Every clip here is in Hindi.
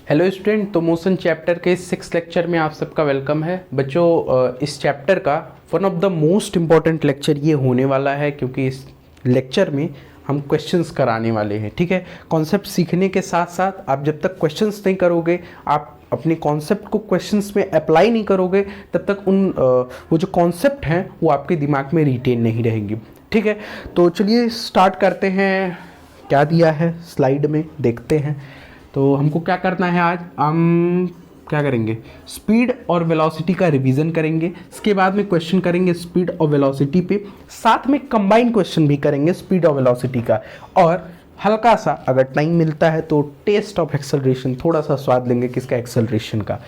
हेलो स्टूडेंट, तो मोशन चैप्टर के 6 लेक्चर में आप सबका वेलकम है। बच्चों, इस चैप्टर का one of the most important lecture ये होने वाला है, क्योंकि इस लेक्चर में हम क्वेश्चंस कराने वाले हैं। ठीक है, कॉन्सेप्ट सीखने के साथ साथ आप जब तक क्वेश्चंस नहीं करोगे, आप अपने कॉन्सेप्ट को क्वेश्चंस में अप्लाई नहीं करोगे, तब तक वो जो कॉन्सेप्ट हैं वो आपके दिमाग में रिटेन नहीं रहेंगे। ठीक है, तो चलिए स्टार्ट करते हैं। क्या दिया है स्लाइड में देखते हैं। तो हमको क्या करना है, आज हम क्या करेंगे, स्पीड और वेलोसिटी का रिवीजन करेंगे। इसके बाद में क्वेश्चन करेंगे स्पीड और वेलोसिटी पे, साथ में कंबाइन क्वेश्चन भी करेंगे स्पीड और वेलोसिटी का, और हल्का सा अगर टाइम मिलता है तो टेस्ट ऑफ एक्सेलरेशन, थोड़ा सा स्वाद लेंगे किसका, एक्सेलरेशन का।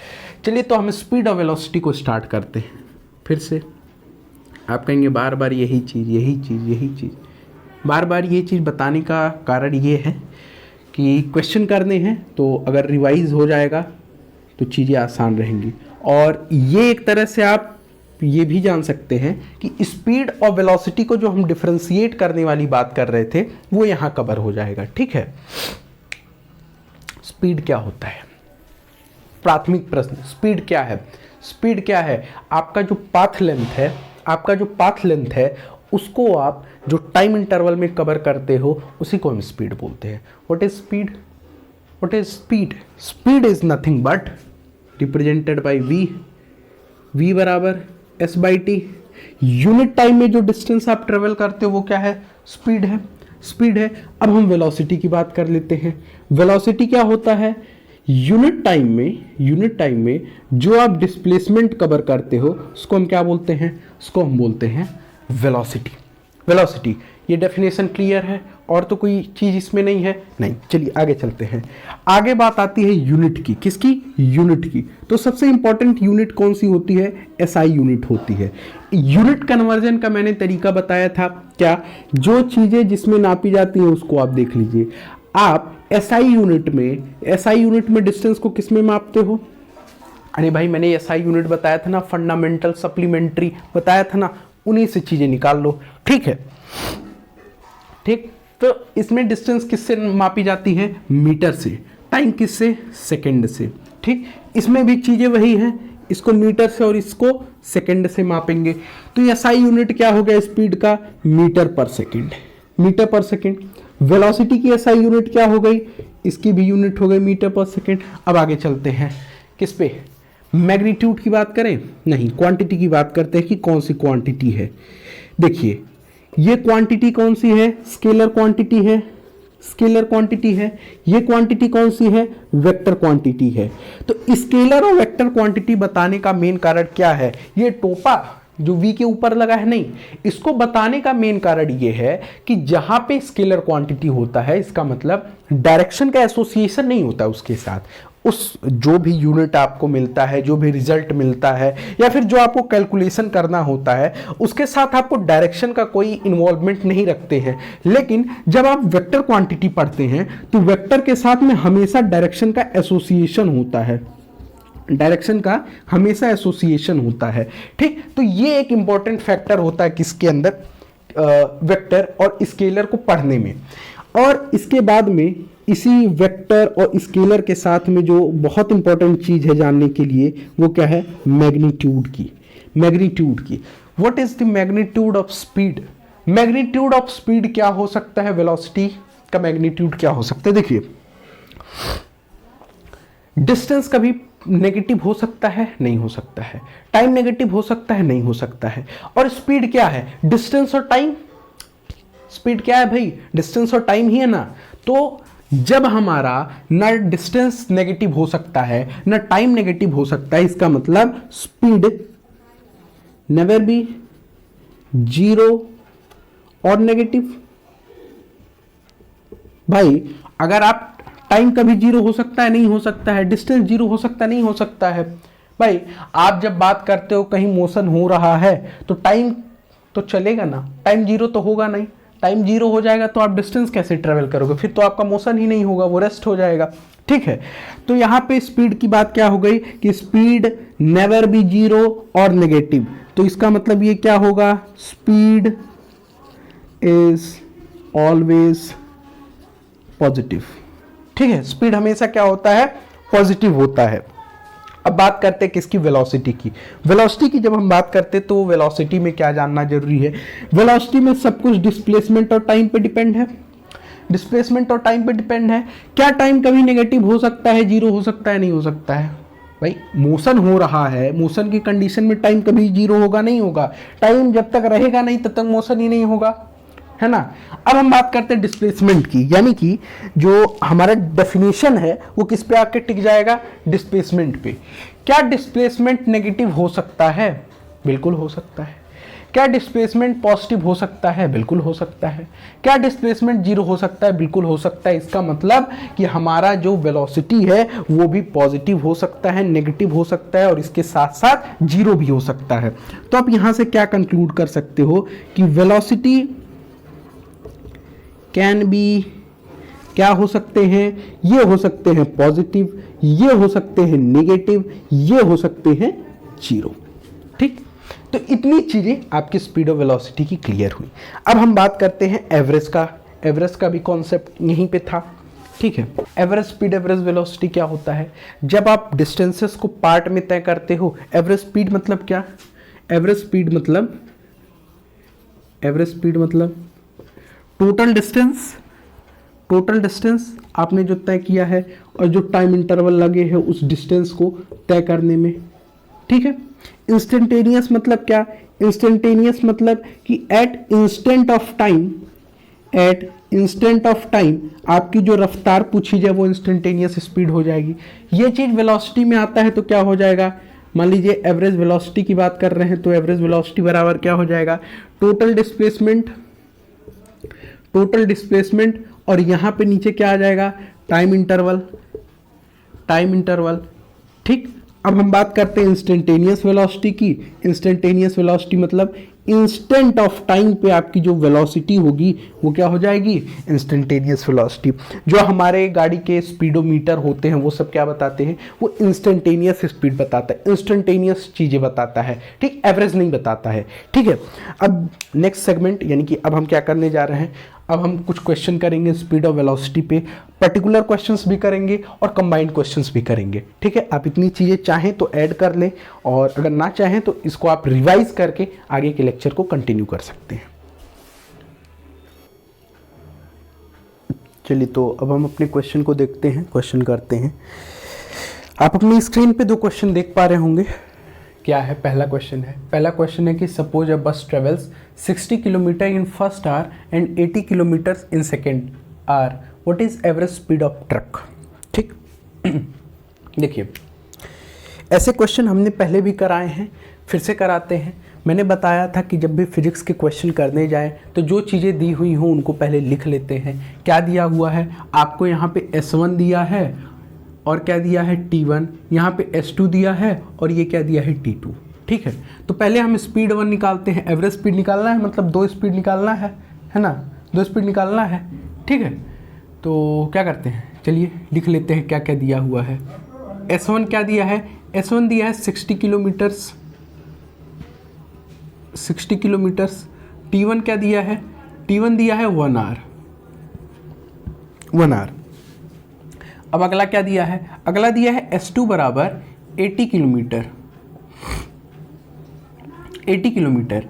चलिए, तो हम स्पीड और वेलोसिटी को स्टार्ट करते हैं। फिर से आप कहेंगे बार बार यही चीज़, बार बार ये चीज़ बताने का कारण ये है कि क्वेश्चन करने हैं, तो अगर रिवाइज हो जाएगा तो चीज़ें आसान रहेंगी। और ये एक तरह से आप ये भी जान सकते हैं कि स्पीड और वेलोसिटी को जो हम डिफरेंशिएट करने वाली बात कर रहे थे वो यहाँ कवर हो जाएगा। ठीक है, स्पीड क्या होता है, प्राथमिक प्रश्न। स्पीड क्या है? स्पीड क्या है? आपका जो पाथ लेंथ है उसको आप जो टाइम इंटरवल में कवर करते हो उसी को हम स्पीड बोलते हैं। What is speed? What is speed? Speed is nothing but represented by v बराबर s/t। यूनिट टाइम में जो डिस्टेंस आप ट्रेवल करते हो वो क्या है? स्पीड है। अब हम वेलोसिटी की बात कर लेते हैं। वेलोसिटी क्या होता है? यूनिट टाइम में जो आप डिस्प्लेसमेंट कवर करते हो उसको हम क्या बोलते हैं? उसको हम बोलते हैं वेलोसिटी। ये डेफिनेशन क्लियर है? और तो कोई चीज़ इसमें नहीं है? नहीं। चलिए आगे चलते हैं। आगे बात आती है यूनिट की। किसकी? यूनिट की। तो सबसे इंपॉर्टेंट यूनिट कौन सी होती है? एसआई यूनिट होती है। यूनिट कन्वर्जन का मैंने तरीका बताया था। क्या? जो चीज़ें जिसमें नापी जाती हैं उसको आप देख लीजिए। आप एसआई यूनिट में डिस्टेंस को किस में मापते हो? अरे भाई, मैंने एसआई यूनिट बताया था ना, फंडामेंटल, सप्लीमेंट्री बताया था ना, उन्हीं से चीजें निकाल लो। ठीक है, ठीक। तो इसमें डिस्टेंस किससे मापी जाती है? मीटर से। टाइम किससे? सेकंड से। ठीक, इसमें भी चीजें वही हैं, इसको मीटर से और इसको सेकंड से मापेंगे। तो एसआई यूनिट क्या हो गया स्पीड का? मीटर पर सेकंड। वेलोसिटी की एसआई यूनिट क्या हो गई? इसकी भी यूनिट हो गई मीटर पर सेकंड। अब आगे चलते हैं किस पे? मैग्नीट्यूड की बात करें? नहीं, क्वांटिटी की बात करते हैं कि कौन सी क्वांटिटी है। देखिए, ये क्वांटिटी कौन सी है? स्केलर क्वांटिटी है। ये क्वांटिटी कौन सी है? वेक्टर क्वांटिटी है। तो स्केलर और वेक्टर क्वांटिटी बताने का मेन कारण क्या है? ये टोपा जो v के ऊपर लगा है, नहीं, इसको बताने का मेन कारण ये है कि जहां पे स्केलर क्वांटिटी होता है, इसका मतलब डायरेक्शन का एसोसिएशन नहीं होता उसके साथ। उस जो भी यूनिट आपको मिलता है, जो भी रिजल्ट मिलता है, या फिर जो आपको कैलकुलेशन करना होता है, उसके साथ आपको डायरेक्शन का कोई इन्वॉल्वमेंट नहीं रखते हैं। लेकिन जब आप वेक्टर क्वांटिटी पढ़ते हैं तो वेक्टर के साथ में हमेशा डायरेक्शन का एसोसिएशन होता है। ठीक, तो ये एक इंपॉर्टेंट फैक्टर होता है किसके अंदर? वेक्टर और स्केलर को पढ़ने में। और इसके बाद में इसी वेक्टर और स्केलर के साथ में जो बहुत इंपॉर्टेंट चीज है जानने के लिए, वो क्या है? मैग्नीट्यूड की। What is the magnitude of speed? Magnitude of speed क्या हो सकता है? वेलोसिटी का मैग्नीट्यूड क्या हो सकता है? देखिए, डिस्टेंस कभी नेगेटिव हो सकता है? नहीं हो सकता है। टाइम नेगेटिव हो सकता है? नहीं हो सकता है। और स्पीड क्या है? डिस्टेंस और टाइम। स्पीड क्या है भाई? डिस्टेंस और टाइम ही है ना। तो जब हमारा न डिस्टेंस नेगेटिव हो सकता है न टाइम नेगेटिव हो सकता है, इसका मतलब स्पीड नेवर बी जीरो और नेगेटिव। भाई, अगर आप टाइम कभी जीरो हो सकता है? नहीं हो सकता है। डिस्टेंस जीरो हो सकता है? नहीं हो सकता है। भाई, आप जब बात करते हो कहीं मोशन हो रहा है तो टाइम तो चलेगा ना, टाइम जीरो तो होगा नहीं। टाइम जीरो हो जाएगा तो आप डिस्टेंस कैसे ट्रेवल करोगे? फिर तो आपका मोशन ही नहीं होगा, वो रेस्ट हो जाएगा। ठीक है, तो यहां पे स्पीड की बात क्या हो गई कि स्पीड नेवर बी जीरो और नेगेटिव। तो इसका मतलब ये क्या होगा? Speed is always positive. ठीक है, स्पीड हमेशा क्या होता है? पॉजिटिव होता है। अब बात करते हैं किसकी, वेलोसिटी की। वेलोसिटी की जब हम बात करते हैं तो वेलोसिटी में क्या जानना जरूरी है, वेलोसिटी में सब कुछ डिस्प्लेसमेंट और टाइम पे डिपेंड है। डिस्प्लेसमेंट और टाइम पे डिपेंड है। क्या टाइम कभी नेगेटिव हो सकता है, जीरो हो सकता है, नहीं हो सकता है? भाई मोशन हो रहा है, मोशन की कंडीशन में टाइम कभी जीरो होगा, नहीं होगा। टाइम जब तक रहेगा नहीं तब तक मोशन ही नहीं होगा, है ना। अब हम बात करते हैं डिस्प्लेसमेंट की, यानी कि जो हमारा डेफिनेशन है वो किस पे आके टिक जाएगा, डिस्प्लेसमेंट पे। क्या डिस्प्लेसमेंट नेगेटिव हो सकता है? बिल्कुल हो सकता है। क्या डिस्प्लेसमेंट पॉजिटिव हो सकता है? बिल्कुल हो सकता है। क्या डिस्प्लेसमेंट जीरो हो सकता है? बिल्कुल हो सकता है। इसका मतलब कि हमारा जो वेलोसिटी है वो भी पॉजिटिव हो सकता है, नेगेटिव हो सकता है और इसके साथ साथ जीरो भी हो सकता है। तो आप यहां से क्या कंक्लूड कर सकते हो कि वेलोसिटी कैन बी, क्या हो सकते हैं, ये हो सकते हैं पॉजिटिव, ये हो सकते हैं नेगेटिव, ये हो सकते हैं जीरो। ठीक, तो इतनी चीजें आपकी स्पीड और वेलोसिटी की क्लियर हुई। अब हम बात करते हैं एवरेज का। एवरेज का भी कॉन्सेप्ट यहीं पे था, ठीक है। एवरेज स्पीड, एवरेज वेलोसिटी क्या होता है? जब आप डिस्टेंसेस को पार्ट में तय करते हो, एवरेज स्पीड मतलब क्या, एवरेज स्पीड मतलब, एवरेज स्पीड मतलब टोटल डिस्टेंस, टोटल डिस्टेंस आपने जो तय किया है और जो टाइम इंटरवल लगे हैं उस डिस्टेंस को तय करने में, ठीक है। इंस्टेंटेनियस मतलब क्या, इंस्टेंटेनियस मतलब कि at instant of time, at instant of time आपकी जो रफ्तार पूछी जाए वो इंस्टेंटेनियस स्पीड हो जाएगी। ये चीज वेलोसिटी में आता है तो क्या हो जाएगा, मान लीजिए एवरेज वेलोसिटी की बात कर रहे हैं तो एवरेज वेलोसिटी बराबर क्या हो जाएगा, टोटल डिस्प्लेसमेंट, टोटल डिस्प्लेसमेंट और यहां पे नीचे क्या आ जाएगा, टाइम इंटरवल, टाइम इंटरवल। ठीक, अब हम बात करते हैं इंस्टेंटेनियस वेलोसिटी की। इंस्टेंटेनियस वेलोसिटी मतलब इंस्टेंट ऑफ टाइम पे आपकी जो वेलोसिटी होगी वो क्या हो जाएगी, इंस्टेंटेनियस वेलोसिटी। जो हमारे गाड़ी के स्पीडोमीटर होते हैं वो सब क्या बताते हैं, वो इंस्टेंटेनियस स्पीड बताता है, इंस्टेंटेनियस चीजें बताता है, ठीक, एवरेज नहीं बताता है, ठीक है। अब नेक्स्ट सेगमेंट, यानी कि अब हम क्या करने जा रहे हैं, अब हम कुछ क्वेश्चन करेंगे स्पीड और वेलोसिटी पे, पर्टिकुलर क्वेश्चंस भी करेंगे और कंबाइंड क्वेश्चंस भी करेंगे, ठीक है। आप इतनी चीज़ें चाहें तो ऐड कर लें और अगर ना चाहें तो इसको आप रिवाइज करके आगे के लेक्चर को कंटिन्यू कर सकते हैं। चलिए, तो अब हम अपने क्वेश्चन को देखते हैं, क्वेश्चन करते हैं। आप अपनी स्क्रीन पे दो क्वेश्चन देख पा रहे होंगे। क्या है, पहला क्वेश्चन है, पहला क्वेश्चन है कि सपोज अ बस travels 60 kilometre in first hour and 80 kilometre in second hour, what is average speed of truck. ठीक, देखिए ऐसे क्वेश्चन हमने पहले भी कराए हैं, फिर से कराते हैं। मैंने बताया था कि जब भी फिजिक्स के क्वेश्चन करने जाएं तो जो चीज़ें दी हुई हों उनको पहले लिख लेते हैं। क्या दिया हुआ है आपको, यहाँ पे S1 दिया है और क्या दिया है T1, यहाँ पे S2 दिया है और ये क्या दिया है T2, ठीक है। तो पहले हम स्पीड 1 निकालते हैं, एवरेज स्पीड निकालना है, मतलब दो स्पीड निकालना है ना, दो स्पीड निकालना है, ठीक है। तो क्या करते हैं, चलिए लिख लेते हैं क्या क्या दिया हुआ है। S1 क्या दिया है, S1 दिया है 60 किलोमीटर्स, 60 किलोमीटर्स। T1 क्या दिया है, T1 दिया है 1 आवर, 1 आवर। अब अगला क्या दिया है, अगला दिया है S2 बराबर 80 किलोमीटर, 80 किलोमीटर।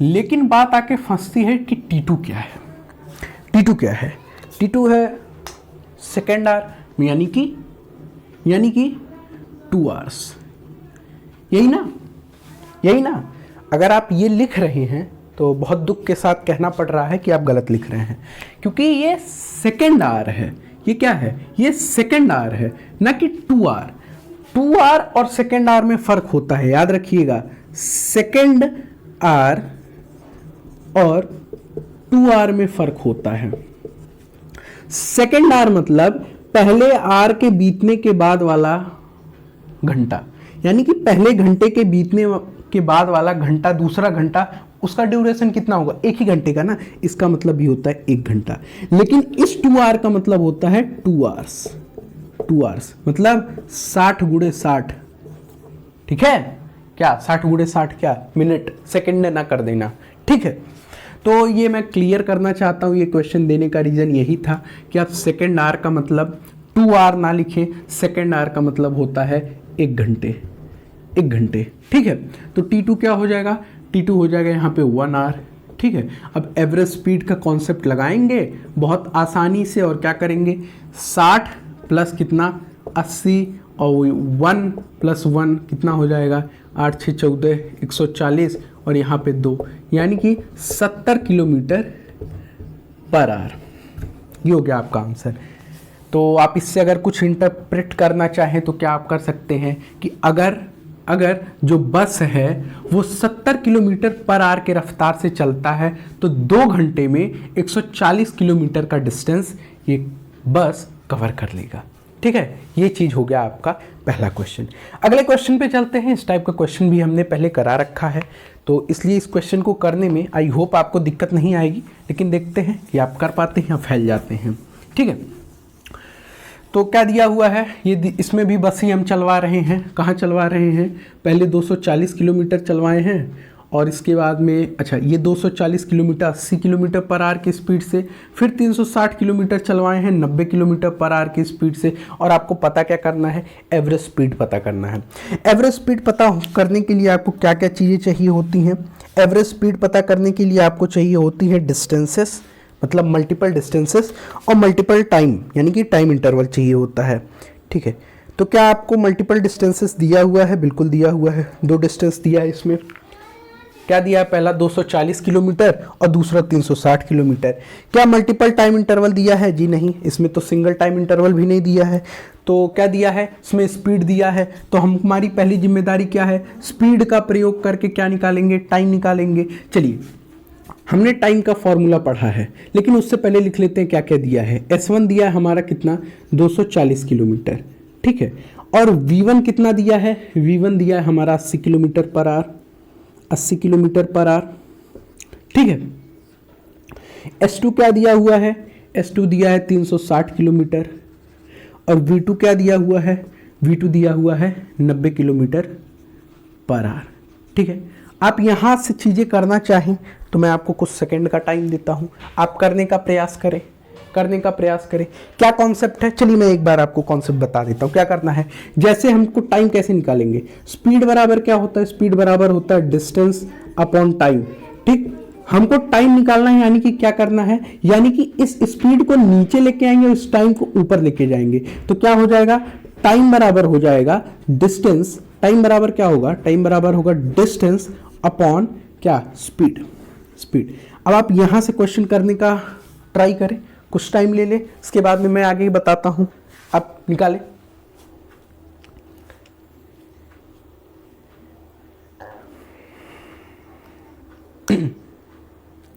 लेकिन बात आके फंसती है कि T2 क्या है, T2 क्या है, T2 है सेकेंड आवर, यानी कि 2 आवर्स, यही ना, यही ना। अगर आप ये लिख रहे हैं तो बहुत दुख के साथ कहना पड़ रहा है कि आप गलत लिख रहे हैं, क्योंकि ये सेकेंड आवर है, ये क्या है, ये सेकेंड आवर है, ना कि 2 आवर। 2 आवर और सेकेंड आवर में फर्क होता है, याद रखिएगा। सेकेंड आवर और 2 आवर में फर्क होता है। सेकेंड आवर मतलब पहले आवर के बीतने के बाद वाला घंटा, यानी कि पहले घंटे के बीतने के बाद वाला घंटा, दूसरा घंटा, उसका ड्यूरेशन कितना होगा, एक ही घंटे का ना, इसका मतलब भी होता है 1 घंटा। लेकिन इस 2 आवर का मतलब होता है 2 आवर्स, 2 आवर्स मतलब 60 गुणे 60, ठीक है। क्या 60 गुणे 60 क्या, मिनट, सेकंड ना कर देना, ठीक है। तो ये मैं क्लियर करना चाहता हूँ, ये क्वेश्चन देने का रीज़न यही था कि आप सेकेंड आवर का मतलब 2 आवर ना लिखें, सेकेंड आवर का मतलब होता है 1 घंटे, 1 घंटे, ठीक है। तो T2 क्या हो जाएगा, T2 हो जाएगा यहाँ पे 1 आवर, ठीक है। अब एवरेज स्पीड का कॉन्सेप्ट लगाएंगे बहुत आसानी से, और क्या करेंगे, 60 प्लस कितना 80, और 1 प्लस 1 कितना हो जाएगा, 8 6 14 140, और यहाँ पे 2, यानी कि 70 किलोमीटर पर आवर। ये हो गया आपका आंसर। तो आप इससे अगर कुछ इंटरप्रेट करना चाहें तो क्या आप कर सकते हैं कि अगर जो बस है वो 70 किलोमीटर पर आवर के रफ्तार से चलता है तो 2 घंटे में 140 किलोमीटर का डिस्टेंस ये बस कवर कर लेगा, ठीक है। ये चीज़ हो गया आपका पहला क्वेश्चन। अगले क्वेश्चन पे चलते हैं। इस टाइप का क्वेश्चन भी हमने पहले करा रखा है, तो इसलिए इस क्वेश्चन को करने में आई होप आपको दिक्कत नहीं आएगी, लेकिन देखते हैं कि आप कर पाते हैं या फैल जाते हैं, ठीक है। तो क्या दिया हुआ है, ये इसमें भी बस ही हम चलवा रहे हैं। कहाँ चलवा रहे हैं, पहले 240 किलोमीटर चलवाए हैं, और इसके बाद में अच्छा ये 240 किलोमीटर 80 किलोमीटर पर आवर की स्पीड से, फिर 360 किलोमीटर चलवाए हैं 90 किलोमीटर पर आवर की स्पीड से। और आपको पता क्या करना है, एवरेज स्पीड पता करना है। एवरेज स्पीड पता करने के लिए आपको क्या क्या चीज़ें चाहिए होती हैं, एवरेज स्पीड पता करने के लिए आपको चाहिए होती है डिस्टेंसेस, मतलब मल्टीपल डिस्टेंसेस, और मल्टीपल टाइम यानी कि टाइम इंटरवल चाहिए होता है, ठीक है। तो क्या आपको मल्टीपल डिस्टेंसेस दिया हुआ है, बिल्कुल दिया हुआ है, 2 डिस्टेंस दिया है इसमें। क्या दिया है, पहला 240 किलोमीटर और दूसरा 360 किलोमीटर। क्या मल्टीपल टाइम इंटरवल दिया है, जी नहीं, इसमें तो सिंगल टाइम इंटरवल भी नहीं दिया है। तो क्या दिया है, इसमें स्पीड दिया है। तो हमारी पहली जिम्मेदारी क्या है, स्पीड का प्रयोग करके क्या निकालेंगे, टाइम निकालेंगे। चलिए, हमने टाइम का फॉर्मूला पढ़ा है, लेकिन उससे पहले लिख लेते हैं क्या क्या दिया है। S1 दिया है हमारा कितना, 240 किलोमीटर, ठीक है। और V1 कितना दिया है, V1 दिया है हमारा 80 kilometre per hour, 80 kilometre per hour, ठीक है। S2 क्या दिया हुआ है, S2 दिया है 360 किलोमीटर, और V2 क्या दिया हुआ है, V2 दिया हुआ है 90 किलोमीटर पर आवर, ठीक है। आप यहाँ से चीज़ें करना चाहें तो मैं आपको कुछ सेकंड का टाइम देता हूँ, आप करने का प्रयास करें, करने का प्रयास करें। क्या कॉन्सेप्ट है, चलिए मैं एक बार आपको कॉन्सेप्ट बता देता हूँ। क्या करना है, जैसे हमको टाइम कैसे निकालेंगे, स्पीड बराबर क्या होता है, स्पीड बराबर होता है डिस्टेंस अपॉन टाइम, ठीक। हमको टाइम निकालना है, यानी कि क्या करना है, यानी कि इस स्पीड को नीचे लेके आएंगे और इस टाइम को ऊपर लेके जाएंगे। तो क्या हो जाएगा, टाइम बराबर हो जाएगा डिस्टेंस, टाइम बराबर क्या होगा, टाइम बराबर होगा डिस्टेंस अपॉन क्या, स्पीड, स्पीड। अब आप यहां से क्वेश्चन करने का ट्राई करें, कुछ टाइम ले ले, इसके बाद में मैं आगे बताता हूं, आप निकालें।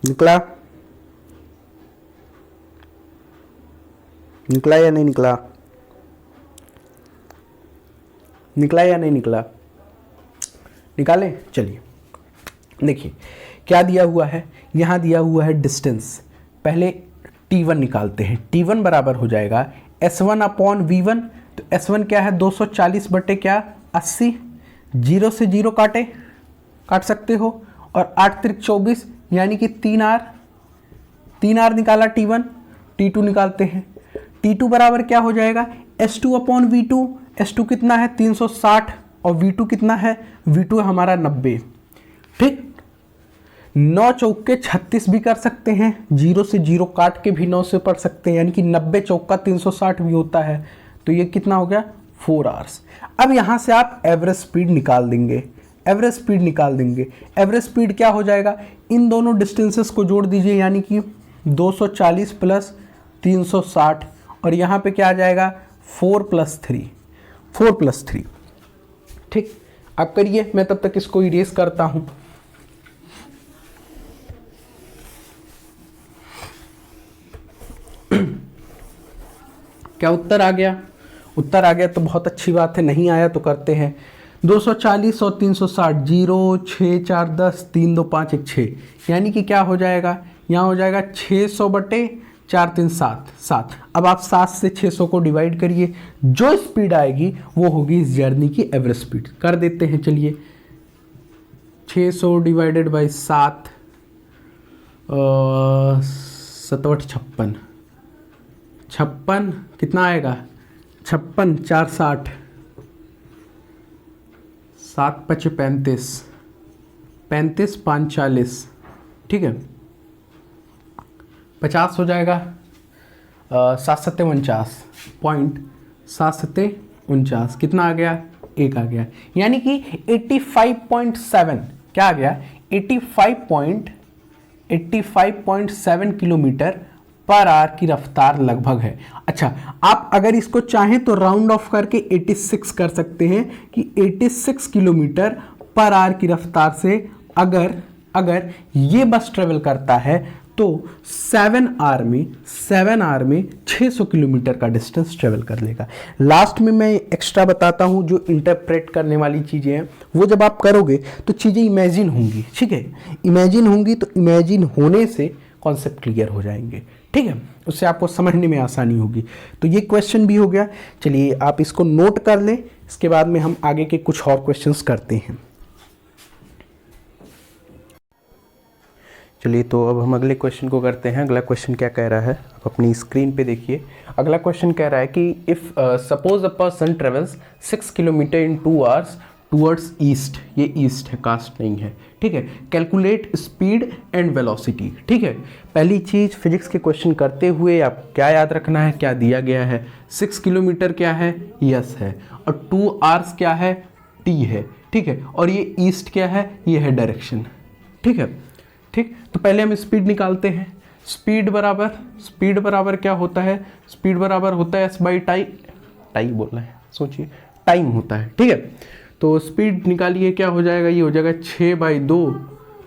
निकला, निकला या नहीं निकला, निकला या नहीं निकला, निकालें। चलिए देखिए क्या दिया हुआ है, यहां दिया हुआ है डिस्टेंस। पहले T1 निकालते हैं, T1 बराबर हो जाएगा S1 अपॉन V1। तो S1 क्या है, 240 बटे क्या, 80, 0 से 0 काटे, काट सकते हो, और 8 त्रिक 24 यानी कि 3 आर, 3 आर निकाला T1। T2 निकालते हैं, T2 बराबर क्या हो जाएगा, S2 अपॉन V2। S2 कितना है 360, और V2 कितना है, V2 है हमारा 90, ठीक। 9 चौके 36 भी कर सकते हैं, 0 से 0 काट के भी 9 से पढ़ सकते हैं, यानी कि 90 चौका 360 भी होता है। तो ये कितना हो गया, 4 आवर्स। अब यहाँ से आप एवरेज स्पीड निकाल देंगे, एवरेज स्पीड निकाल देंगे। एवरेज स्पीड क्या हो जाएगा, इन दोनों डिस्टेंसेस को जोड़ दीजिए, यानी कि 240 प्लस 360, और यहाँ पे क्या आ जाएगा, 4 प्लस 3, 4 प्लस 3, ठीक। आप करिए, मैं तब तक इसको इरेज करता हूँ। क्या उत्तर आ गया, उत्तर आ गया तो बहुत अच्छी बात है, नहीं आया तो करते हैं। 240 और 360, 0 6 4 10 3 2 5 1 6, यानी कि क्या हो जाएगा, यहाँ हो जाएगा 600 बटे 4 3 7 7। अब आप 7 से 600 को डिवाइड करिए, जो स्पीड आएगी वो होगी इस जर्नी की एवरेज स्पीड। कर देते हैं, चलिए 600 डिवाइडेड बाई 7, 7 56, 56 कितना आएगा, 56, 4 60, 7 5 35, 35 5 40, ठीक है, 50 हो जाएगा, 7 7 49, पॉइंट 7 7 49, कितना आ गया, 1 आ गया, यानी कि 85.7 क्या आ गया, 85.7 किलोमीटर पर आवर की रफ्तार लगभग है। अच्छा, आप अगर इसको चाहें तो राउंड ऑफ करके 86 कर सकते हैं कि 86 किलोमीटर पर आवर की रफ्तार से अगर ये बस ट्रेवल करता है तो 7 आवर में 600 किलोमीटर का डिस्टेंस ट्रेवल कर लेगा। लास्ट में मैं एक्स्ट्रा बताता हूँ, जो इंटरप्रेट करने वाली चीज़ें हैं वो जब आप करोगे तो चीज़ें इमेजिन होंगी, ठीक है, इमेजिन होंगी, तो इमेजिन होने से कॉन्सेप्ट क्लियर हो जाएंगे, ठीक है, उससे आपको समझने में आसानी होगी। तो ये क्वेश्चन भी हो गया। चलिए आप इसको नोट कर लें, इसके बाद में हम आगे के कुछ और क्वेश्चंस करते हैं। चलिए तो अब हम अगले क्वेश्चन को करते हैं। अगला क्वेश्चन क्या कह रहा है, आप अपनी स्क्रीन पे देखिए। अगला क्वेश्चन कह रहा है कि if suppose a person travels 6 kilometre in 2 hours towards east, ये ईस्ट है, कास्ट नहीं है, ठीक है, कैलकुलेट स्पीड एंड वेलोसिटी, ठीक है। पहली चीज़, फिजिक्स के क्वेश्चन करते हुए आप क्या याद रखना है, क्या दिया गया है, 6 किलोमीटर क्या है, यस है, और 2 आवर्स क्या है, टी है, ठीक है, और ये ईस्ट क्या है, ये है डायरेक्शन, ठीक है, ठीक। तो पहले हम स्पीड निकालते हैं। स्पीड बराबर क्या होता है, स्पीड बराबर होता है s बाई टाइम बोल रहे हैं, सोचिए, टाइम होता है, ठीक है। तो स्पीड निकालिए, क्या हो जाएगा, ये हो जाएगा 6 बाई 2,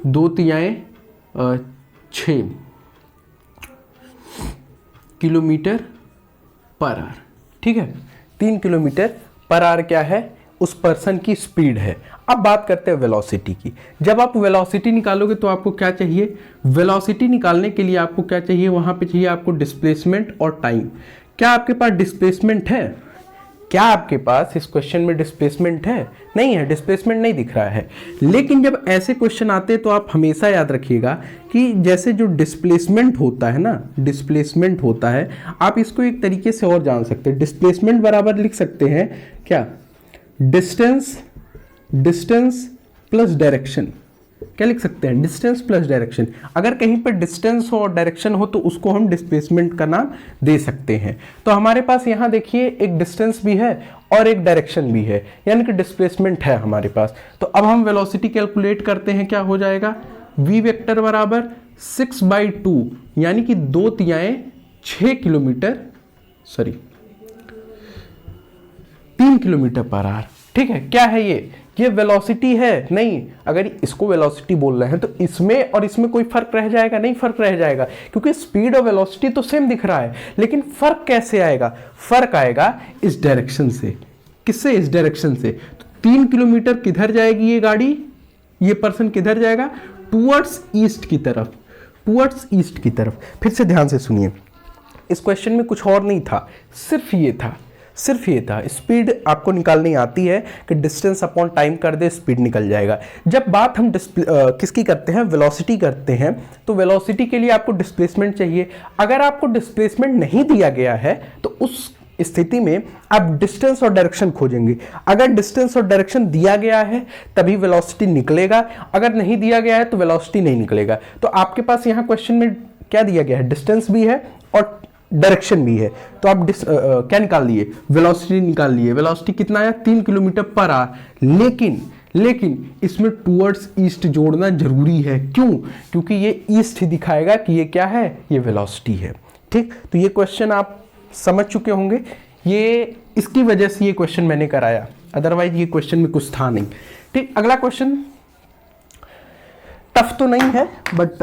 2 तिहाई 6 किलोमीटर पर आवर, ठीक है, 3 किलोमीटर पर आवर क्या है, उस पर्सन की स्पीड है। अब बात करते हैं वेलोसिटी की। जब आप वेलोसिटी निकालोगे तो आपको क्या चाहिए, वेलोसिटी निकालने के लिए आपको क्या चाहिए, वहां पे चाहिए आपको डिस्प्लेसमेंट और टाइम। क्या आपके पास डिस्प्लेसमेंट है, क्या आपके पास इस क्वेश्चन में डिस्प्लेसमेंट है, नहीं है, डिस्प्लेसमेंट नहीं दिख रहा है। लेकिन जब ऐसे क्वेश्चन आते हैं तो आप हमेशा याद रखिएगा कि जैसे जो डिस्प्लेसमेंट होता है ना, डिस्प्लेसमेंट होता है, आप इसको एक तरीके से और जान सकते हैं। डिस्प्लेसमेंट बराबर लिख सकते हैं क्या, डिस्टेंस प्लस डायरेक्शन, क्या लिख सकते हैं, डिस्टेंस प्लस डायरेक्शन। अगर कहीं पर डिस्टेंस हो और डायरेक्शन हो तो उसको हम डिस्प्लेसमेंट का नाम दे सकते हैं। तो हमारे पास यहाँ देखिए एक डिस्टेंस भी है और एक डायरेक्शन भी है, यानी कि डिस्प्लेसमेंट है हमारे पास। तो अब हम वेलोसिटी कैलकुलेट करते हैं, क्या हो जाएगा, v वेक्टर बराबर 6 बाई 2, यानी कि 2 तिहाई 6 kilometre, sorry 3 kilometre per hour, ठीक है। क्या है ये वेलोसिटी है, नहीं, अगर इसको वेलोसिटी बोल रहे हैं तो इसमें और इसमें कोई फर्क रह जाएगा, नहीं फर्क रह जाएगा, क्योंकि स्पीड और वेलोसिटी तो सेम दिख रहा है। लेकिन फर्क कैसे आएगा, फर्क आएगा इस डायरेक्शन से। किससे, इस डायरेक्शन से। तो 3 किलोमीटर किधर जाएगी ये गाड़ी, ये पर्सन किधर जाएगा, टूवर्ड्स ईस्ट की तरफ, टूवर्ड्स ईस्ट की तरफ। फिर से ध्यान से सुनिए, इस क्वेश्चन में कुछ और नहीं था, सिर्फ ये था, सिर्फ ये था। स्पीड आपको निकालनी आती है कि डिस्टेंस अपॉन टाइम कर दे, स्पीड निकल जाएगा। जब बात हम किसकी करते हैं, वेलोसिटी करते हैं, तो वेलोसिटी के लिए आपको डिस्प्लेसमेंट चाहिए। अगर आपको डिस्प्लेसमेंट नहीं दिया गया है तो उस स्थिति में आप डिस्टेंस और डायरेक्शन खोजेंगे। अगर डिस्टेंस और डायरेक्शन दिया गया है तभी वेलोसिटी निकलेगा, अगर नहीं दिया गया है तो वेलोसिटी नहीं निकलेगा। तो आपके पास यहाँ क्वेश्चन में क्या दिया गया है, डिस्टेंस भी है और डायरेक्शन भी है, तो आप क्या निकाल लिए, वेलोसिटी निकाल लिए। वेलोसिटी कितना आया, 3 किलोमीटर पर आवर। लेकिन इसमें टूवर्ड्स ईस्ट जोड़ना जरूरी है। क्यों, क्योंकि ये ईस्ट ही दिखाएगा कि ये क्या है, ये वेलोसिटी है, ठीक। तो ये क्वेश्चन आप समझ चुके होंगे, ये इसकी वजह से ये क्वेश्चन मैंने कराया, अदरवाइज ये क्वेश्चन में कुछ था नहीं, ठीक। अगला क्वेश्चन टफ तो नहीं है, बट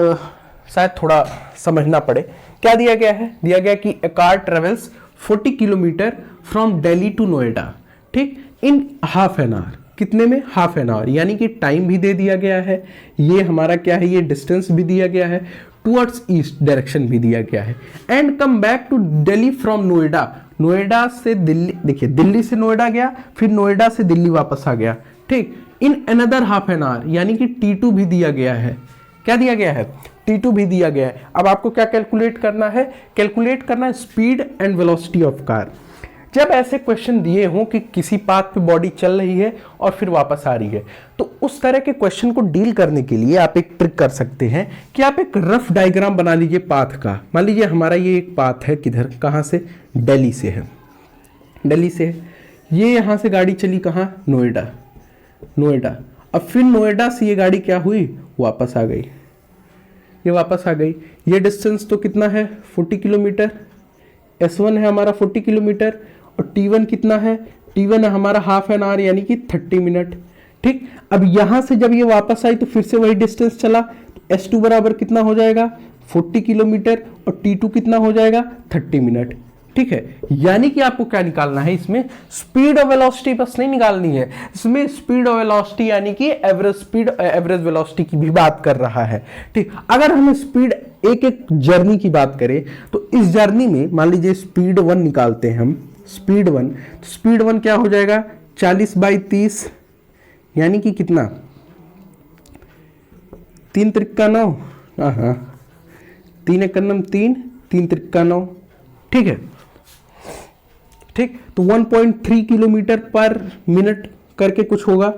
शायद थोड़ा समझना पड़े। क्या दिया गया है, दिया गया कि a car travels 40 kilometre from Delhi to Noida, ठीक, इन हाफ एन आवर। कितने में, हाफ एन आवर, यानी कि टाइम भी दे दिया गया है, ये हमारा क्या है, ये डिस्टेंस भी दिया गया है, टुवर्ड्स ईस्ट डायरेक्शन भी दिया गया है। And come back to Delhi from Noida, Noida से दिल्ली, देखिए दिल्ली से नोएडा गया, फिर नोएडा से दिल्ली वापस आ गया, ठीक, in another half an hour, यानी कि T2 भी दिया गया है। क्या दिया गया है, T2 भी दिया गया है। अब आपको क्या कैलकुलेट करना है, कैलकुलेट करना है speed and velocity of car. जब ऐसे क्वेश्चन दिए हों कि किसी पाथ पे बॉडी चल रही है और फिर वापस आ रही है, तो उस तरह के क्वेश्चन को डील करने के लिए आप एक ट्रिक कर सकते हैं कि आप एक रफ डायग्राम बना लीजिए पाथ का। मान लीजिए हमारा ये एक पाथ है, किधर, कहाँ से, दिल्ली से है, दिल्ली से है। ये यहाँ से गाड़ी चली कहाँ, नोएडा, नोएडा। अब फिर नोएडा से ये गाड़ी क्या हुई, वापस आ गई, ये वापस आ गई। ये डिस्टेंस तो कितना है, 40 किलोमीटर। S1 है हमारा 40 किलोमीटर और T1 कितना है, T1 है हमारा हाफ एन आवर यानी कि 30 मिनट। ठीक, अब यहां से जब ये वापस आई तो फिर से वही डिस्टेंस चला, तो S2 बराबर कितना हो जाएगा, 40 किलोमीटर और T2 कितना हो जाएगा, 30 मिनट। ठीक है, यानी कि आपको क्या निकालना है, इसमें स्पीड और वेलोसिटी बस नहीं निकालनी है, इसमें स्पीड और वेलोसिटी यानी कि एवरेज स्पीड एवरेज वेलोसिटी की भी बात कर रहा है। ठीक, अगर हम स्पीड एक एक जर्नी की बात करें तो इस जर्नी में मान लीजिए स्पीड 1 निकालते हैं हम, स्पीड 1, तो स्पीड 1 क्या हो जाएगा, 40/30 यानी कि कितना, 3 त्रिक्का 9, हाँ 3 एक 3, 3 त्रिक्का 9। ठीक है, ठीक, तो 1.3 किलोमीटर पर मिनट करके कुछ होगा,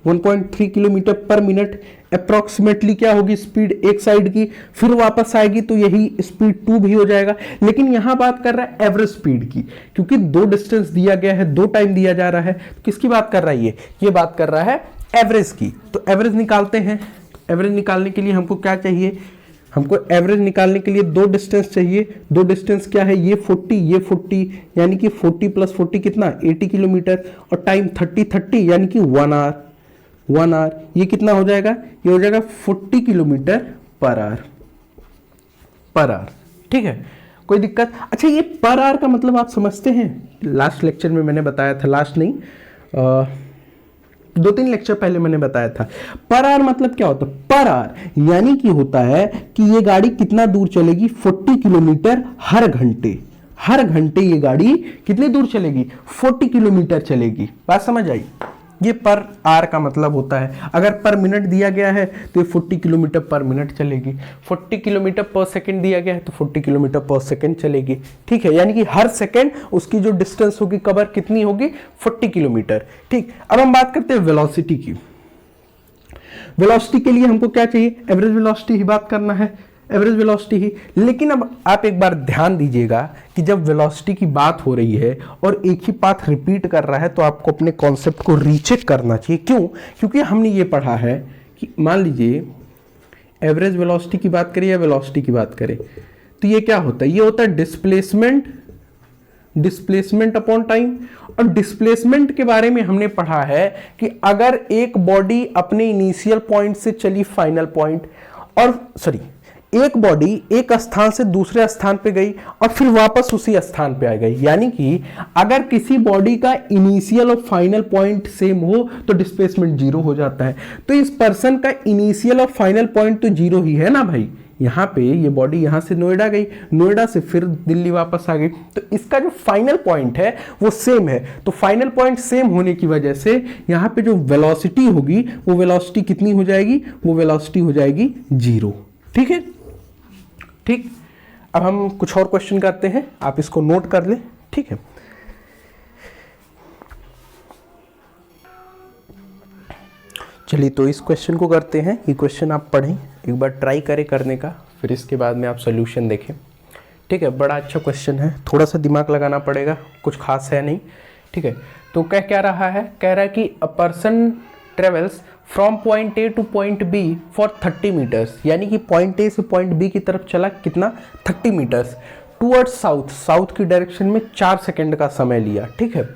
1.3 किलोमीटर पर मिनट अप्रोक्सीमेटली क्या होगी स्पीड एक साइड की, फिर वापस आएगी तो यही स्पीड 2 भी हो जाएगा। लेकिन यहां बात कर रहा है एवरेज स्पीड की, क्योंकि 2 डिस्टेंस दिया गया है, 2 टाइम दिया जा रहा है, तो किसकी बात कर रहा है ये बात कर रहा है एवरेज की। तो एवरेज निकालते हैं। एवरेज निकालने के लिए हमको क्या चाहिए, हमको एवरेज निकालने के लिए 2 डिस्टेंस चाहिए। 2 डिस्टेंस क्या है, ये 40, ये 40, यानी कि 40 + 40 कितना, 80 किलोमीटर, और टाइम 30 यानी कि 1 आवर, 1 आवर। ये कितना हो जाएगा, ये हो जाएगा 40 किलोमीटर पर आवर। ठीक है, कोई दिक्कत। अच्छा, ये पर आवर का मतलब आप समझते हैं, लास्ट लेक्चर में मैंने बताया था, लास्ट नहीं 2-3 लेक्चर पहले मैंने बताया था। पर आवर मतलब क्या होता है, पर आवर यानी कि होता है कि ये गाड़ी कितना दूर चलेगी, 40 किलोमीटर हर घंटे। हर घंटे ये गाड़ी कितनी दूर चलेगी, 40 किलोमीटर चलेगी। बात समझ आई, ये पर आवर का मतलब होता है। अगर पर मिनट दिया गया है तो ये 40 किलोमीटर पर मिनट चलेगी, 40 किलोमीटर पर सेकंड दिया गया है तो 40 किलोमीटर पर सेकंड चलेगी। ठीक है, यानी कि हर सेकंड उसकी जो डिस्टेंस होगी कवर कितनी होगी, 40 किलोमीटर। ठीक, अब हम बात करते हैं वेलोसिटी की। वेलोसिटी के लिए हमको क्या चाहिए, एवरेज वेलोसिटी ही बात करना है, एवरेज वेलोसिटी ही। लेकिन अब आप एक बार ध्यान दीजिएगा कि जब वेलोसिटी की बात हो रही है और एक ही पाथ रिपीट कर रहा है तो आपको अपने कॉन्सेप्ट को रीचेक करना चाहिए। क्यों, क्योंकि हमने ये पढ़ा है कि मान लीजिए एवरेज वेलोसिटी की बात करें या वेलोसिटी की बात करें तो ये क्या होता है, ये होता है डिस्प्लेसमेंट अपॉन टाइम। और डिस्प्लेसमेंट के बारे में हमने पढ़ा है कि अगर एक बॉडी अपने इनिशियल पॉइंट से चली फाइनल पॉइंट, और सॉरी एक बॉडी एक स्थान से दूसरे स्थान पे गई और फिर वापस उसी स्थान पे आ गई, यानी कि अगर किसी बॉडी का इनिशियल और फाइनल पॉइंट सेम हो तो डिस्प्लेसमेंट 0 हो जाता है। तो इस पर्सन का इनिशियल और फाइनल पॉइंट तो 0 ही है ना भाई। यहाँ पे ये बॉडी यहाँ से नोएडा गई, नोएडा से फिर दिल्ली वापस आ गई, तो इसका जो फाइनल पॉइंट है वो सेम है। तो फाइनल पॉइंट सेम होने की वजह से यहाँ पे जो वेलोसिटी होगी वो वेलोसिटी कितनी हो जाएगी, वो वेलोसिटी हो जाएगी 0। ठीक है, ठीक। अब हम कुछ और क्वेश्चन करते हैं, आप इसको नोट कर लें। ठीक है, चलिए तो इस क्वेश्चन को करते हैं। ये क्वेश्चन आप पढ़ें, एक बार ट्राई करें करने का, फिर इसके बाद में आप सोल्यूशन देखें। ठीक है, बड़ा अच्छा क्वेश्चन है, थोड़ा सा दिमाग लगाना पड़ेगा, कुछ खास है नहीं। ठीक है, तो क्या रहा है, कह रहा है कि a person travels from point A to point B for 30 meters, यानी कि पॉइंट ए से पॉइंट बी की तरफ चला कितना, 30 मीटर्स, टूवर्ड्स साउथ, साउथ की डायरेक्शन में 4 सेकेंड का समय लिया। ठीक है,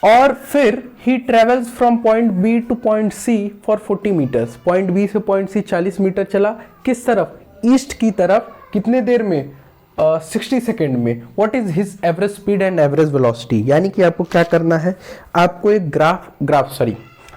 और फिर he travels from point B to point C for 40 meters, point B से पॉइंट सी 40 मीटर चला, किस तरफ, ईस्ट की तरफ, कितने देर में, 60 सेकेंड में। What is his average speed and average velocity, यानी कि आपको क्या करना है, आपको एक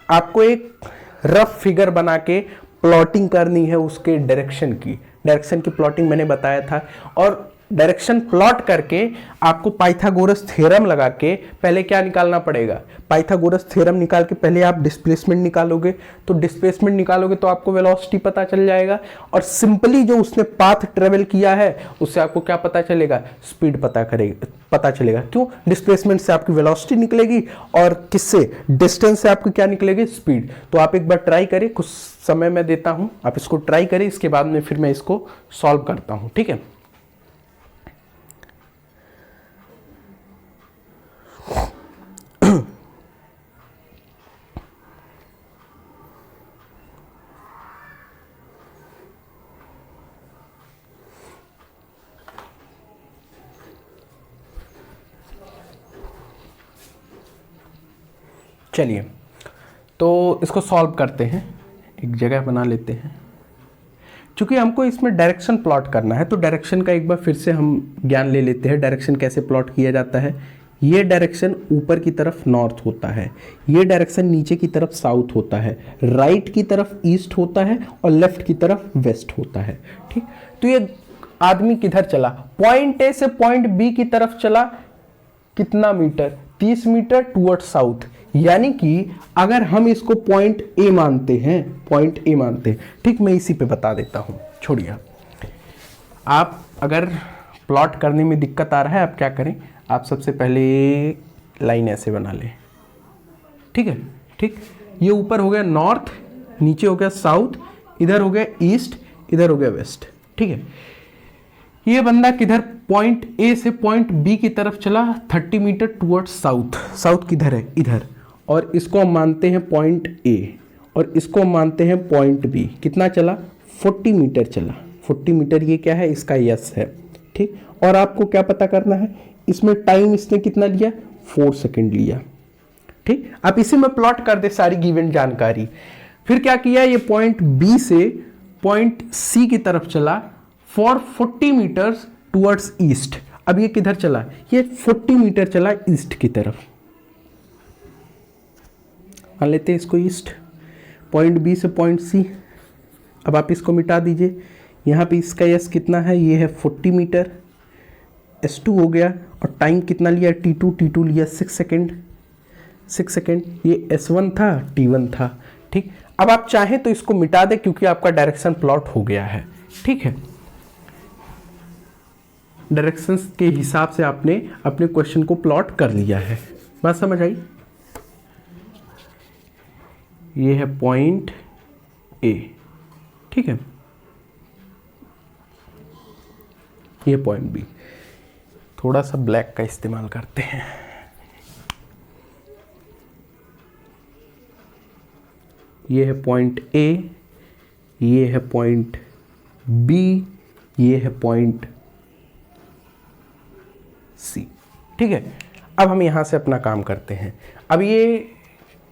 आपको एक रफ फिगर बना के प्लॉटिंग करनी है उसके डायरेक्शन की प्लॉटिंग मैंने बताया था। और डायरेक्शन प्लॉट करके आपको पाइथागोरस थ्योरम लगा के पहले क्या निकालना पड़ेगा, पाइथागोरस थ्योरम निकाल के पहले आप डिस्प्लेसमेंट निकालोगे, तो डिस्प्लेसमेंट निकालोगे तो आपको वेलोसिटी पता चल जाएगा, और सिंपली जो उसने पाथ ट्रेवल किया है उससे आपको क्या पता चलेगा, स्पीड पता चलेगा। क्यों, डिस्प्लेसमेंट से आपकी वेलोसिटी निकलेगी और किससे, डिस्टेंस से आपकी क्या निकलेगी, स्पीड। तो आप एक बार ट्राई करें, कुछ समय मैं देता हूं, आप इसको ट्राई करें, इसके बाद में फिर मैं इसको सॉल्व करता हूं, ठीक है। चलिए तो इसको सॉल्व करते हैं, एक जगह बना लेते हैं। चूंकि हमको इसमें डायरेक्शन प्लॉट करना है तो डायरेक्शन का एक बार फिर से हम ज्ञान ले लेते हैं। डायरेक्शन कैसे प्लॉट किया जाता है, ये डायरेक्शन ऊपर की तरफ नॉर्थ होता है, ये डायरेक्शन नीचे की तरफ साउथ होता है, राइट की तरफ ईस्ट होता है और लेफ्ट की तरफ वेस्ट होता है, ठीक। तो ये आदमी किधर चला, पॉइंट ए से पॉइंट बी की तरफ चला, कितना मीटर, 30 मीटर टुवर्ड साउथ। यानी कि अगर हम इसको पॉइंट ए मानते हैं, पॉइंट ए मानते हैं, ठीक, मैं इसी पे बता देता हूं, छोड़िए। आप अगर प्लॉट करने में दिक्कत आ रहा है, आप क्या करें, आप सबसे पहले लाइन ऐसे बना लें, ठीक है, ठीक। ये ऊपर हो गया नॉर्थ, नीचे हो गया साउथ, इधर हो गया ईस्ट, इधर हो गया वेस्ट, ठीक है। ये बंदा किधर, पॉइंट ए से पॉइंट बी की तरफ चला 30 मीटर टुवर्ड्स साउथ। साउथ किधर है, इधर, और इसको हम मानते हैं पॉइंट ए और इसको हम मानते हैं पॉइंट बी। कितना चला, 40 मीटर चला। 40 मीटर ये क्या है, इसका यस है, ठीक। और आपको क्या पता करना है, इसमें टाइम इसने कितना लिया, 4 सेकेंड लिया, ठीक। आप इसी में प्लॉट कर दे सारी गिवन जानकारी। फिर क्या किया, ये पॉइंट बी से पॉइंट सी की तरफ चला फॉर 40 मीटर्स टुवर्ड्स ईस्ट। अब ये किधर चला, ये 40 मीटर चला ईस्ट की तरफ, मान लेते हैं इसको ईस्ट, पॉइंट बी से पॉइंट सी। अब आप इसको मिटा दीजिए, यहाँ पे इसका यस कितना है, ये है 40 मीटर, S2 हो गया, और टाइम कितना लिया, T2 लिया 6 सेकेंड, 6 सेकेंड। ये S1 था, T1 था, ठीक। अब आप चाहें तो इसको मिटा दें क्योंकि आपका डायरेक्शन प्लॉट हो गया है, ठीक है। डायरेक्शंस के हिसाब से आपने अपने क्वेश्चन को प्लॉट कर लिया है, बात समझ आई। ये है पॉइंट ए, ठीक है, ये पॉइंट बी। थोड़ा सा ब्लैक का इस्तेमाल करते हैं, ये है पॉइंट ए, ये है पॉइंट बी, ये है पॉइंट सी, ठीक है। अब हम यहां से अपना काम करते हैं। अब ये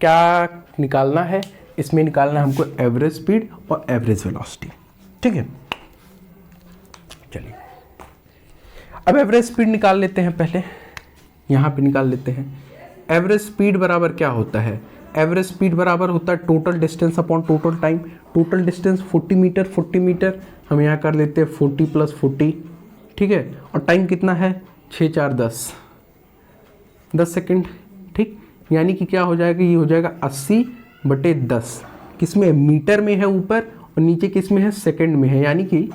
क्या निकालना है, इसमें निकालना है हमको एवरेज स्पीड और एवरेज वेलोसिटी, ठीक है। चलिए अब एवरेज स्पीड निकाल लेते हैं, पहले यहां पे निकाल लेते हैं। एवरेज स्पीड बराबर क्या होता है, एवरेज स्पीड बराबर होता है total distance upon total time. Total distance 40 meter, 40 meter हम यहाँ कर लेते हैं 40 + 40, ठीक है। और टाइम कितना है, 6 × 4 = 10 सेकेंड, ठीक। यानी कि क्या हो जाएगा, ये हो जाएगा 80/10, किस में, मीटर में है ऊपर, और नीचे किस में है, सेकंड में है। यानी कि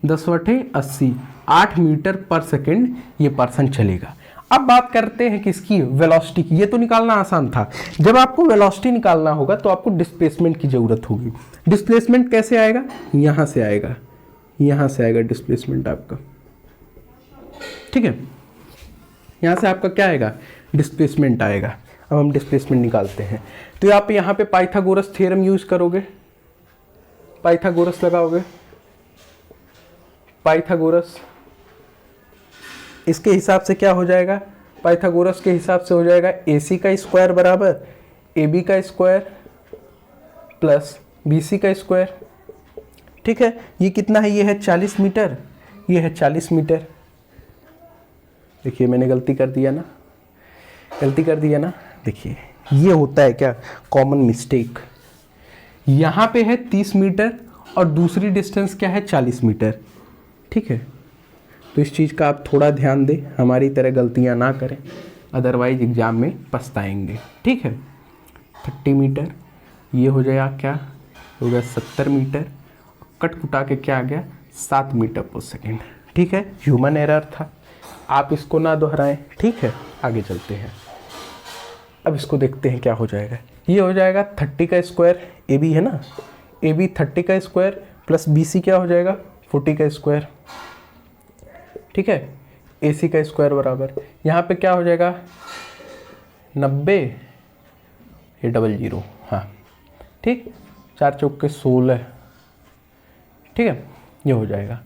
10/80, 8 मीटर पर सेकंड ये पर्सन चलेगा। अब बात करते हैं किसकी, वेलोसिटी की। ये तो निकालना आसान था। जब आपको वेलोसिटी निकालना होगा तो आपको डिस्प्लेसमेंट की जरूरत होगी। डिस्प्लेसमेंट कैसे आएगा, यहाँ से आएगा, यहाँ से आएगा डिस्प्लेसमेंट आपका, ठीक है। यहाँ से आपका क्या आएगा, डिस्प्लेसमेंट आएगा। अब हम डिस्प्लेसमेंट निकालते हैं, तो आप यहाँ पे पाइथागोरस थ्योरम यूज करोगे, पाइथागोरस लगाओगे, पाइथागोरस, इसके हिसाब से क्या हो जाएगा, पाइथागोरस के हिसाब से हो जाएगा AC का स्क्वायर बराबर AB का स्क्वायर प्लस BC का स्क्वायर, ठीक है। ये कितना है, ये है 40 मीटर, ये है 40 मीटर। देखिए मैंने गलती कर दिया ना, गलती कर दिया ना। देखिए ये होता है क्या, कॉमन मिस्टेक। यहाँ पे है 30 मीटर और दूसरी डिस्टेंस क्या है, 40 मीटर, ठीक है। तो इस चीज़ का आप थोड़ा ध्यान दें, हमारी तरह गलतियां ना करें, अदरवाइज एग्ज़ाम में पछताएंगे। ठीक है, 30 मीटर, ये हो जाएगा क्या, हो गया 70 मीटर, कट कुटा के क्या आ गया 7 मीटर पर सेकेंड। ठीक है, ह्यूमन एरर था, आप इसको ना दोहराएं। ठीक है, आगे चलते हैं। अब इसको देखते हैं क्या हो जाएगा। ये हो जाएगा 30 का स्क्वायर, ए बी है ना, ए बी 30 का स्क्वायर प्लस बी सी क्या हो जाएगा 40 का स्क्वायर। ठीक है, ए सी का स्क्वायर बराबर यहाँ पे क्या हो जाएगा 90, ये 00, हाँ ठीक, 4 चौके 16। ठीक है, ये हो जाएगा।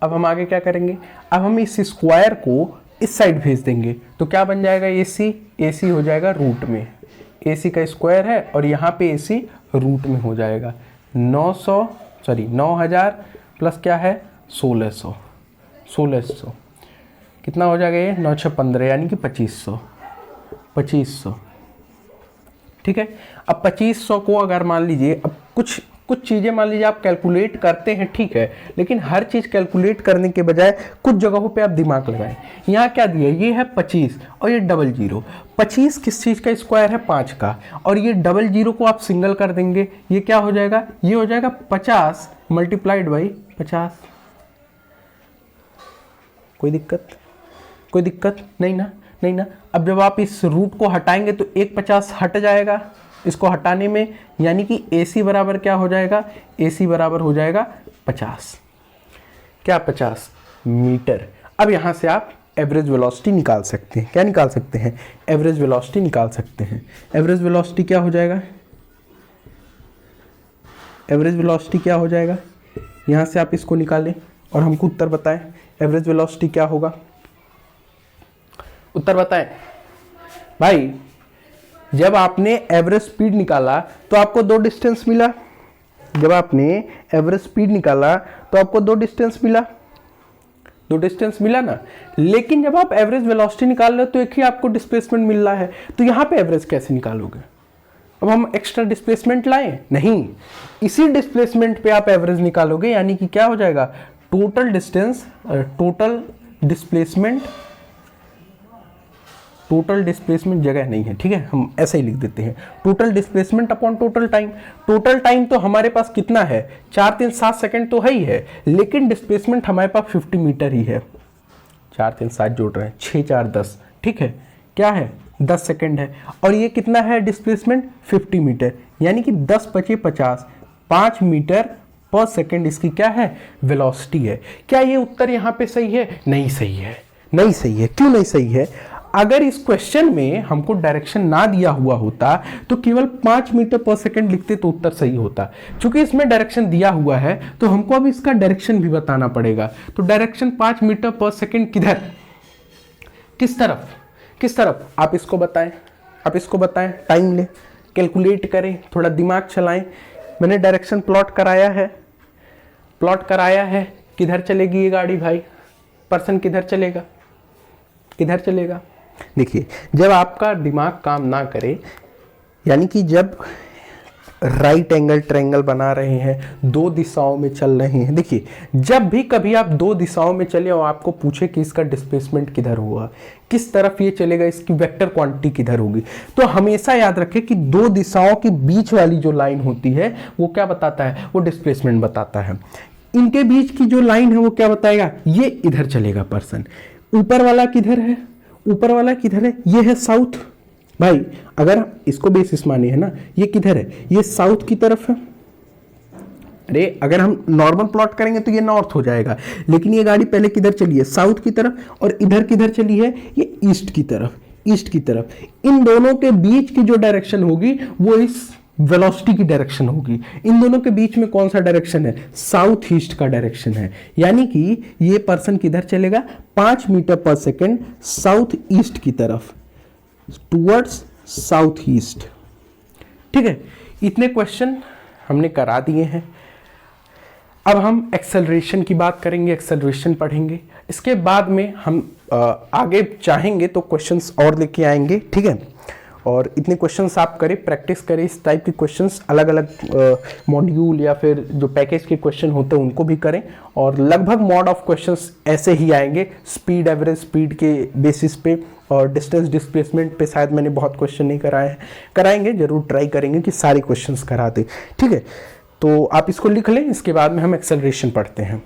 अब हम आगे क्या करेंगे, अब हम इस स्क्वायर को इस साइड भेज देंगे तो क्या बन जाएगा ए सी हो जाएगा रूट में, ए सी का स्क्वायर है और यहाँ पे ए सी रूट में हो जाएगा 9000 प्लस क्या है 1600 कितना हो जाएगा ये 9 6 15 यानी कि 2500। ठीक है, अब 2500 को अगर मान लीजिए, अब कुछ चीज़ें मान लीजिए आप कैलकुलेट करते हैं, ठीक है, लेकिन हर चीज़ कैलकुलेट करने के बजाय कुछ जगहों पे आप दिमाग लगाएं। यहाँ क्या दिया, ये है 25 और ये 00। 25 किस चीज़ का स्क्वायर है 5 का, और ये 00 को आप सिंगल कर देंगे, ये क्या हो जाएगा, ये हो जाएगा 50 मल्टीप्लाइड बाई 50। कोई दिक्कत नहीं ना। अब जब आप इस रूट को हटाएंगे तो एक 50 हट जाएगा इसको हटाने में, यानी कि AC बराबर क्या हो जाएगा, AC बराबर हो जाएगा 50 मीटर। अब यहाँ से आप एवरेज वेलोसिटी निकाल सकते हैं। क्या निकाल सकते हैं, एवरेज वेलोसिटी निकाल सकते हैं। एवरेज वेलोसिटी क्या हो जाएगा, एवरेज वेलोसिटी क्या हो जाएगा, यहाँ से आप इसको निकालें और हमको उत्तर बताएं एवरेज वेलोसिटी क्या होगा। उत्तर बताएं भाई। जब आपने एवरेज स्पीड निकाला तो आपको 2 डिस्टेंस मिला, जब आपने एवरेज स्पीड निकाला तो आपको 2 डिस्टेंस मिला ना। लेकिन जब आप एवरेज वेलोसिटी निकाल रहे हो तो एक ही आपको डिस्प्लेसमेंट मिल रहा है, तो यहाँ पे एवरेज कैसे निकालोगे। अब हम एक्स्ट्रा डिस्प्लेसमेंट लाएं नहीं, इसी डिस्प्लेसमेंट पे आप एवरेज निकालोगे, यानी कि क्या हो जाएगा टोटल डिस्प्लेसमेंट जगह नहीं है, ठीक है, हम ऐसे ही लिख देते हैं total displacement upon total time. Total time तो हमारे पास कितना है 4 3 7 सेकंड तो है ही है, लेकिन डिस्प्लेसमेंट हमारे पास 50 मीटर ही है। 4 3 7 जोड़ रहे हैं 6 4 10, ठीक है, क्या है 10 सेकंड है, और ये कितना है डिस्प्लेसमेंट 50 मीटर, यानी कि 10 × 50 5 मीटर पर सेकंड इसकी क्या है वेलोसिटी है। क्या ये उत्तर यहाँ पे सही है, नहीं सही है। क्यों नहीं सही है, अगर इस क्वेश्चन में हमको डायरेक्शन ना दिया हुआ होता तो केवल 5 मीटर पर सेकंड लिखते तो उत्तर सही होता। चूंकि इसमें डायरेक्शन दिया हुआ है तो हमको अब इसका डायरेक्शन भी बताना पड़ेगा। तो डायरेक्शन 5 मीटर पर सेकंड किधर, किस तरफ आप इसको बताएं, टाइम ले, कैलकुलेट करें, थोड़ा दिमाग चलाएं। मैंने डायरेक्शन प्लॉट कराया है, किधर चलेगी ये गाड़ी भाई, पर्सन किधर चलेगा। देखिए, जब आपका दिमाग काम ना करे, यानी कि जब राइट एंगल ट्रायंगल बना रहे हैं, 2 दिशाओं में चल रहे हैं, देखिए जब भी कभी आप 2 दिशाओं में चले और आपको पूछे कि इसका डिस्प्लेसमेंट किधर हुआ, किस तरफ ये चलेगा, इसकी वेक्टर क्वांटिटी किधर होगी, तो हमेशा याद रखें कि 2 दिशाओं के बीच वाली जो लाइन होती है वो क्या बताता है, वो डिस्प्लेसमेंट बताता है। इनके बीच की जो लाइन है वो क्या बताएगा, ये इधर चलेगा पर्सन। ऊपर वाला किधर है, ये है साउथ। भाई अगर इसको बेसिस माने है ना, ये किधर है, ये साउथ की तरफ है। अरे अगर हम नॉर्मल प्लॉट करेंगे तो ये नॉर्थ हो जाएगा, लेकिन ये गाड़ी पहले किधर चली है, साउथ की तरफ, और इधर किधर चली है, ये ईस्ट की तरफ। इन दोनों के बीच की जो डायरेक्शन होगी वो इस वेलोसिटी की डायरेक्शन होगी। इन दोनों के बीच में कौन सा डायरेक्शन है, साउथ ईस्ट का डायरेक्शन है, यानी कि ये पर्सन किधर चलेगा 5 मीटर पर सेकेंड साउथ ईस्ट की तरफ, टुवर्ड्स साउथ ईस्ट। ठीक है, इतने क्वेश्चन हमने करा दिए हैं। अब हम एक्सेलरेशन की बात करेंगे, एक्सेलरेशन पढ़ेंगे। इसके बाद में हम आगे चाहेंगे तो क्वेश्चंस और लेके आएंगे, ठीक है। और इतने क्वेश्चंस आप करें, प्रैक्टिस करें इस टाइप के क्वेश्चंस, अलग अलग मॉड्यूल या फिर जो पैकेज के क्वेश्चन होते हैं उनको भी करें, और लगभग मॉड ऑफ क्वेश्चंस ऐसे ही आएंगे स्पीड, एवरेज स्पीड के बेसिस पे, और डिस्टेंस डिस्प्लेसमेंट पे शायद मैंने बहुत क्वेश्चन नहीं कराए हैं, कराएंगे, जरूर ट्राई करेंगे कि सारे क्वेश्चंस करा दें। ठीक है, तो आप इसको लिख लें, इसके बाद में हम एक्सेलरेशन पढ़ते हैं।